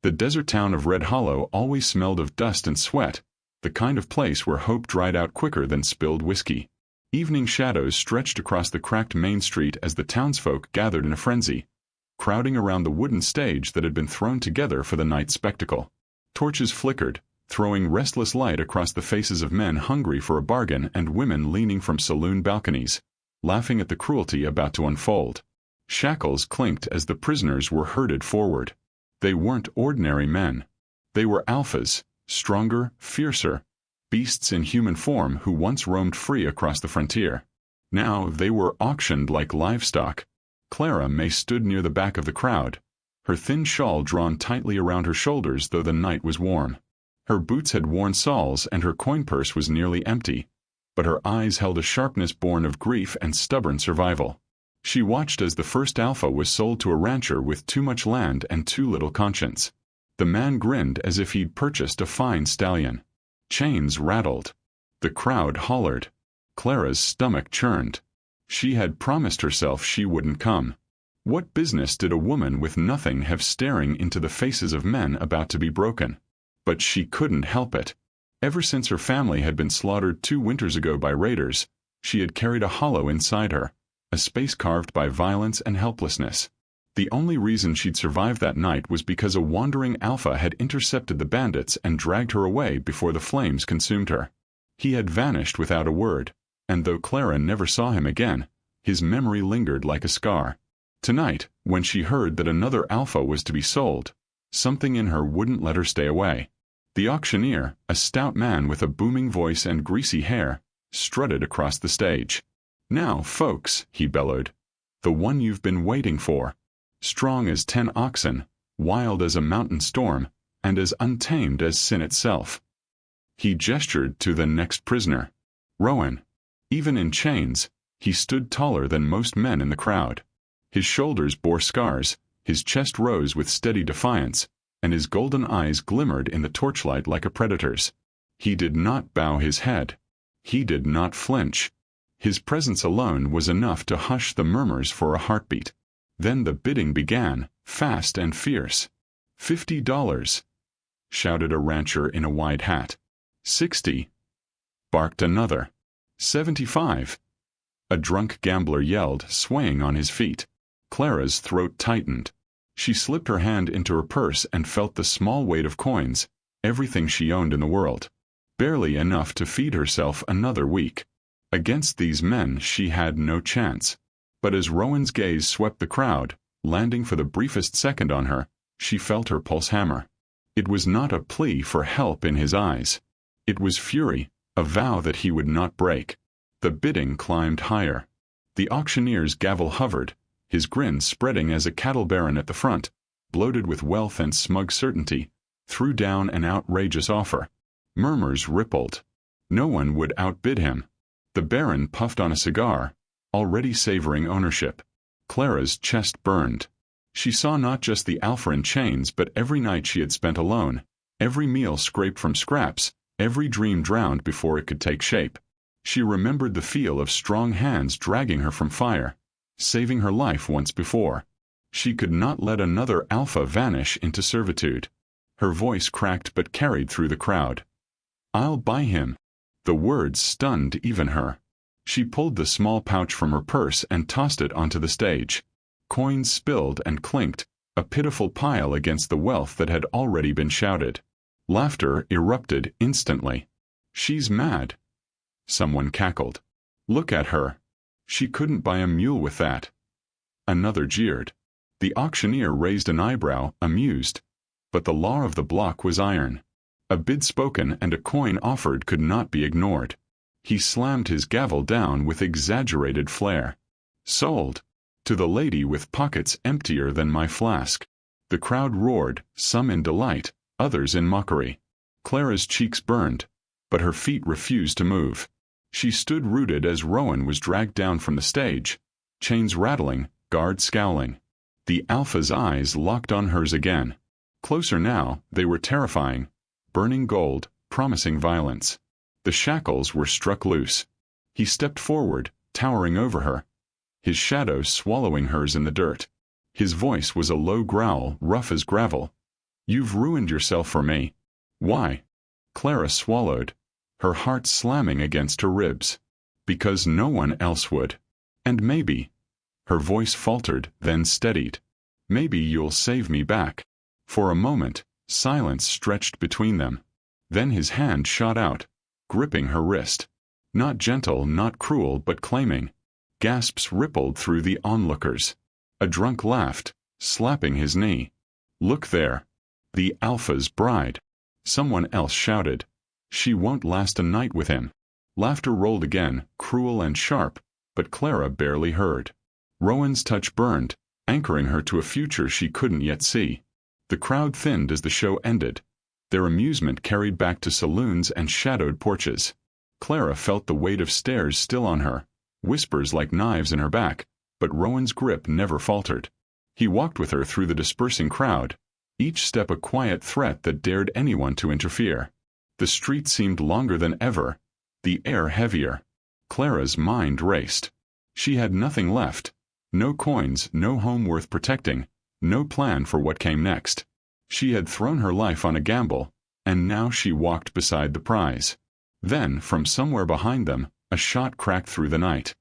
The desert town of Red Hollow always smelled of dust and sweat, the kind of place where hope dried out quicker than spilled whiskey. Evening shadows stretched across the cracked main street as the townsfolk gathered in a frenzy, crowding around the wooden stage that had been thrown together for the night's spectacle. Torches flickered, throwing restless light across the faces of men hungry for a bargain and women leaning from saloon balconies, laughing at the cruelty about to unfold. Shackles clinked as the prisoners were herded forward. They weren't ordinary men. They were alphas, stronger, fiercer, beasts in human form who once roamed free across the frontier. Now they were auctioned like livestock. Clara May stood near the back of the crowd, her thin shawl drawn tightly around her shoulders though the night was warm. Her boots had worn soles and her coin purse was nearly empty, but her eyes held a sharpness born of grief and stubborn survival. She watched as the first alpha was sold to a rancher with too much land and too little conscience. The man grinned as if he'd purchased a fine stallion. Chains rattled. The crowd hollered. Clara's stomach churned. She had promised herself she wouldn't come. What business did a woman with nothing have staring into the faces of men about to be broken? But she couldn't help it. Ever since her family had been slaughtered 2 winters ago by raiders, she had carried a hollow inside her, a space carved by violence and helplessness. The only reason she'd survived that night was because a wandering alpha had intercepted the bandits and dragged her away before the flames consumed her. He had vanished without a word, and though Clara never saw him again, his memory lingered like a scar. Tonight, when she heard that another alpha was to be sold, something in her wouldn't let her stay away. The auctioneer, a stout man with a booming voice and greasy hair, strutted across the stage. "Now, folks," he bellowed, "the one you've been waiting for. Strong as 10 oxen, wild as a mountain storm, and as untamed as sin itself." He gestured to the next prisoner. Rowan. Even in chains, he stood taller than most men in the crowd. His shoulders bore scars, his chest rose with steady defiance, and his golden eyes glimmered in the torchlight like a predator's. He did not bow his head. He did not flinch. His presence alone was enough to hush the murmurs for a heartbeat. Then the bidding began, fast and fierce. $50, shouted a rancher in a wide hat. 60, barked another. 75, a drunk gambler yelled, swaying on his feet. Clara's throat tightened. She slipped her hand into her purse and felt the small weight of coins, everything she owned in the world. Barely enough to feed herself another week. Against these men she had no chance. But as Rowan's gaze swept the crowd, landing for the briefest second on her, she felt her pulse hammer. It was not a plea for help in his eyes. It was fury, a vow that he would not break. The bidding climbed higher. The auctioneer's gavel hovered, his grin spreading as a cattle baron at the front, bloated with wealth and smug certainty, threw down an outrageous offer. Murmurs rippled. No one would outbid him. The baron puffed on a cigar, already savoring ownership. Clara's chest burned. She saw not just the alpha in chains but every night she had spent alone, every meal scraped from scraps, every dream drowned before it could take shape. She remembered the feel of strong hands dragging her from fire, saving her life once before. She could not let another alpha vanish into servitude. Her voice cracked but carried through the crowd. "I'll buy him." The words stunned even her. She pulled the small pouch from her purse and tossed it onto the stage. Coins spilled and clinked, a pitiful pile against the wealth that had already been shouted. Laughter erupted instantly. "She's mad." Someone cackled. "Look at her. She couldn't buy a mule with that." Another jeered. The auctioneer raised an eyebrow, amused. But the law of the block was iron. A bid spoken and a coin offered could not be ignored. He slammed his gavel down with exaggerated flair. "Sold. To the lady with pockets emptier than my flask." The crowd roared, some in delight, others in mockery. Clara's cheeks burned, but her feet refused to move. She stood rooted as Rowan was dragged down from the stage, chains rattling, guard scowling. The alpha's eyes locked on hers again. Closer now, they were terrifying, burning gold, promising violence. The shackles were struck loose. He stepped forward, towering over her, his shadow swallowing hers in the dirt. His voice was a low growl, rough as gravel. You've ruined yourself for me. Why? Clara swallowed, her heart slamming against her ribs. Because no one else would. And maybe. Her voice faltered, then steadied. Maybe you'll save me back. For a moment, silence stretched between them. Then his hand shot out, gripping her wrist. Not gentle, not cruel, but claiming. Gasps rippled through the onlookers. A drunk laughed, slapping his knee. Look there. The alpha's bride. Someone else shouted. She won't last a night with him. Laughter rolled again, cruel and sharp, but Clara barely heard. Rowan's touch burned, anchoring her to a future she couldn't yet see. The crowd thinned as the show ended, their amusement carried back to saloons and shadowed porches. Clara felt the weight of stares still on her, whispers like knives in her back, but Rowan's grip never faltered. He walked with her through the dispersing crowd, each step a quiet threat that dared anyone to interfere. The street seemed longer than ever, the air heavier. Clara's mind raced. She had nothing left. No coins, no home worth protecting, no plan for what came next. She had thrown her life on a gamble, and now she walked beside the prize. Then, from somewhere behind them, a shot cracked through the night.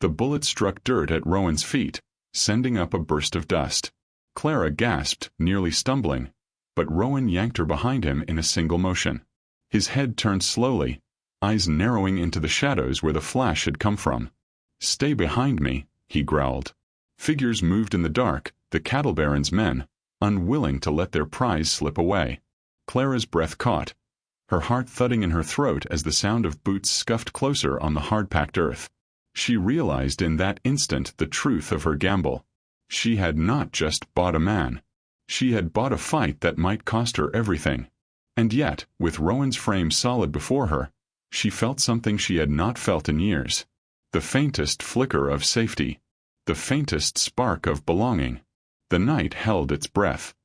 The bullet struck dirt at Rowan's feet, sending up a burst of dust. Clara gasped, nearly stumbling, but Rowan yanked her behind him in a single motion. His head turned slowly, eyes narrowing into the shadows where the flash had come from. "Stay behind me," he growled. Figures moved in the dark, the cattle baron's men, unwilling to let their prize slip away. Clara's breath caught, her heart thudding in her throat as the sound of boots scuffed closer on the hard-packed earth. She realized in that instant the truth of her gamble. She had not just bought a man. She had bought a fight that might cost her everything. And yet, with Rowan's frame solid before her, she felt something she had not felt in years. The faintest flicker of safety. The faintest spark of belonging. The night held its breath.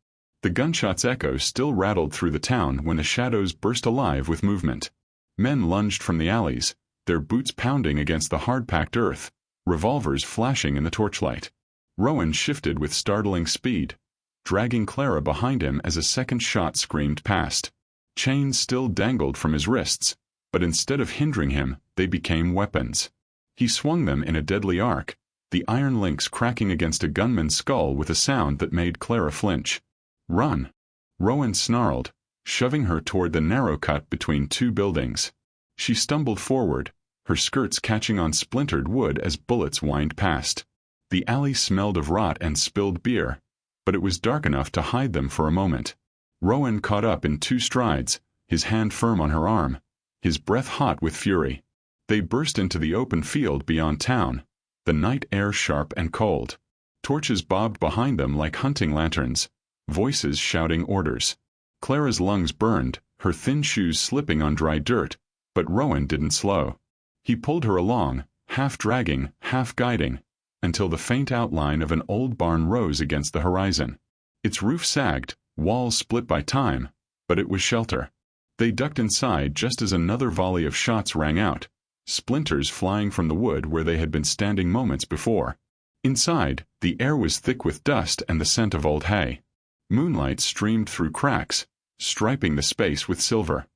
The gunshots' echo still rattled through the town when the shadows burst alive with movement. Men lunged from the alleys, their boots pounding against the hard-packed earth, revolvers flashing in the torchlight. Rowan shifted with startling speed, dragging Clara behind him as a second shot screamed past. Chains still dangled from his wrists, but instead of hindering him, they became weapons. He swung them in a deadly arc, the iron links cracking against a gunman's skull with a sound that made Clara flinch. "Run!" Rowan snarled, shoving her toward the narrow cut between two buildings. She stumbled forward, her skirts catching on splintered wood as bullets whined past. The alley smelled of rot and spilled beer, but it was dark enough to hide them for a moment. Rowan caught up in 2 strides, his hand firm on her arm, his breath hot with fury. They burst into the open field beyond town, the night air sharp and cold. Torches bobbed behind them like hunting lanterns, voices shouting orders. Clara's lungs burned, her thin shoes slipping on dry dirt, but Rowan didn't slow. He pulled her along, half dragging, half guiding, until the faint outline of an old barn rose against the horizon. Its roof sagged, walls split by time, but it was shelter. They ducked inside just as another volley of shots rang out, splinters flying from the wood where they had been standing moments before. Inside, the air was thick with dust and the scent of old hay. Moonlight streamed through cracks, striping the space with silver.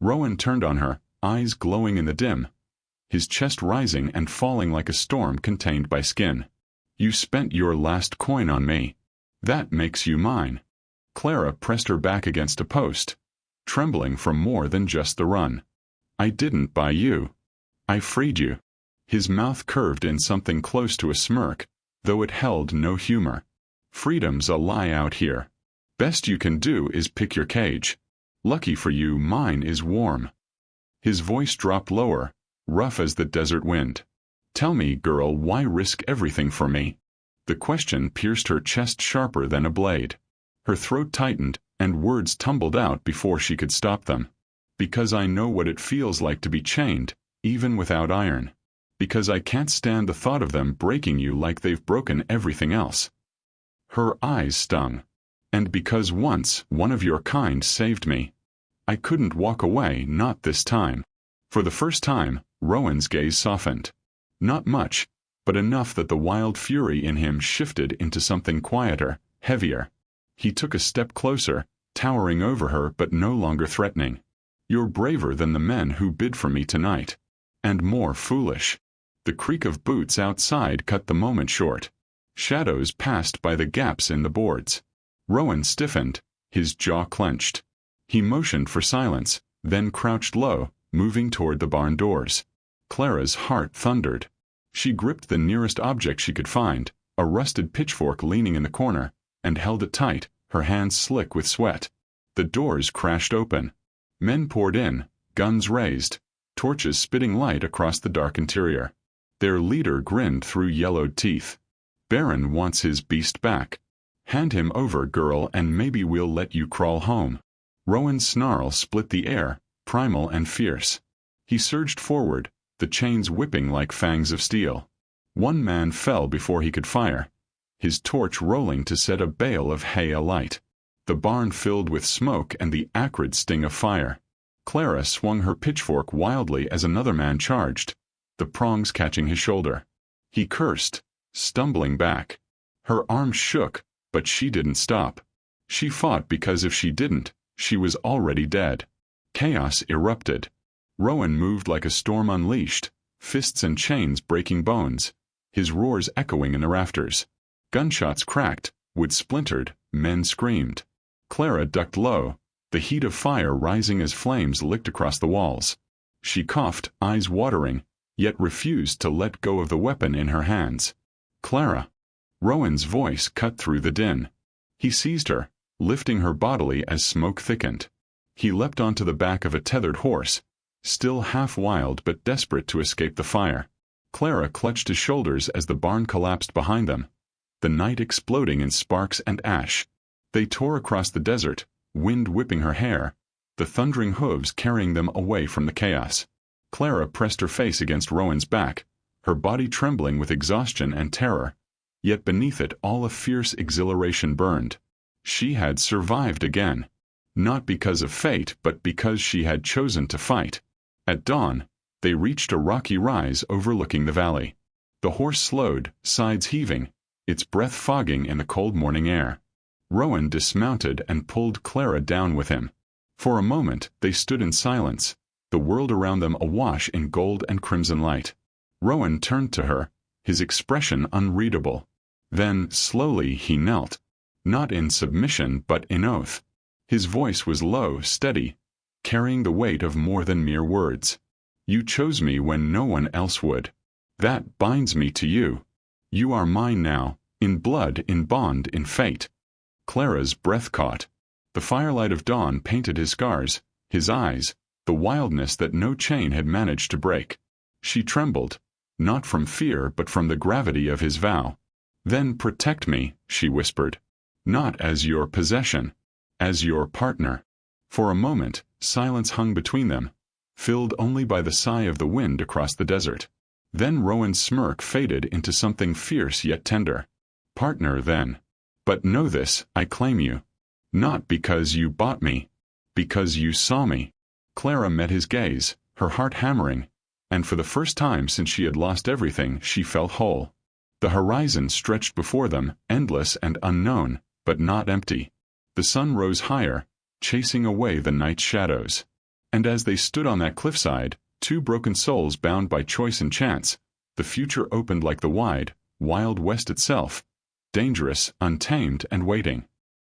Rowan turned on her, eyes glowing in the dim, his chest rising and falling like a storm contained by skin. "You spent your last coin on me. That makes you mine." Clara pressed her back against a post, trembling from more than just the run. "I didn't buy you. I freed you." His mouth curved in something close to a smirk, though it held no humor. "Freedom's a lie out here. Best you can do is pick your cage. Lucky for you, mine is warm." His voice dropped lower, rough as the desert wind. "Tell me, girl, why risk everything for me?" The question pierced her chest sharper than a blade. Her throat tightened, and words tumbled out before she could stop them. "Because I know what it feels like to be chained, even without iron. Because I can't stand the thought of them breaking you like they've broken everything else." Her eyes stung. "And because once, one of your kind saved me. I couldn't walk away, not this time." For the first time, Rowan's gaze softened. Not much, but enough that the wild fury in him shifted into something quieter, heavier. He took a step closer, towering over her but no longer threatening. You're braver than the men who bid for me tonight. And more foolish. The creak of boots outside cut the moment short. Shadows passed by the gaps in the boards. Rowan stiffened, his jaw clenched. He motioned for silence, then crouched low, moving toward the barn doors. Clara's heart thundered. She gripped the nearest object she could find, a rusted pitchfork leaning in the corner, and held it tight, her hands slick with sweat. The doors crashed open. Men poured in, guns raised, torches spitting light across the dark interior. Their leader grinned through yellowed teeth. Baron wants his beast back. Hand him over, girl, and maybe we'll let you crawl home. Rowan's snarl split the air, primal and fierce. He surged forward, the chains whipping like fangs of steel. One man fell before he could fire, his torch rolling to set a bale of hay alight. The barn filled with smoke and the acrid sting of fire. Clara swung her pitchfork wildly as another man charged, the prongs catching his shoulder. He cursed, stumbling back. Her arms shook, but she didn't stop. She fought because if she didn't, she was already dead. Chaos erupted. Rowan moved like a storm unleashed, fists and chains breaking bones, his roars echoing in the rafters. Gunshots cracked, wood splintered, men screamed. Clara ducked low, the heat of fire rising as flames licked across the walls. She coughed, eyes watering, yet refused to let go of the weapon in her hands. Clara! Rowan's voice cut through the din. He seized her, lifting her bodily as smoke thickened. He leapt onto the back of a tethered horse, still half wild but desperate to escape the fire. Clara clutched his shoulders as the barn collapsed behind them, the night exploding in sparks and ash. They tore across the desert, wind whipping her hair, the thundering hooves carrying them away from the chaos. Clara pressed her face against Rowan's back, her body trembling with exhaustion and terror, yet beneath it all a fierce exhilaration burned. She had survived again. Not because of fate, but because she had chosen to fight. At dawn, they reached a rocky rise overlooking the valley. The horse slowed, sides heaving, its breath fogging in the cold morning air. Rowan dismounted and pulled Clara down with him. For a moment, they stood in silence, the world around them awash in gold and crimson light. Rowan turned to her, his expression unreadable. Then, slowly, he knelt. Not in submission, but in oath. His voice was low, steady, carrying the weight of more than mere words. You chose me when no one else would. That binds me to you. You are mine now, in blood, in bond, in fate. Clara's breath caught. The firelight of dawn painted his scars, his eyes, the wildness that no chain had managed to break. She trembled, not from fear but from the gravity of his vow. Then protect me, she whispered. Not as your possession, as your partner. For a moment, silence hung between them, filled only by the sigh of the wind across the desert. Then Rowan's smirk faded into something fierce yet tender. Partner, then. But know this, I claim you. Not because you bought me. Because you saw me. Clara met his gaze, her heart hammering, and for the first time since she had lost everything, she felt whole. The horizon stretched before them, endless and unknown, but not empty. The sun rose higher, chasing away the night's shadows. And as they stood on that cliffside, two broken souls bound by choice and chance, the future opened like the wide, wild west itself, dangerous, untamed, and waiting.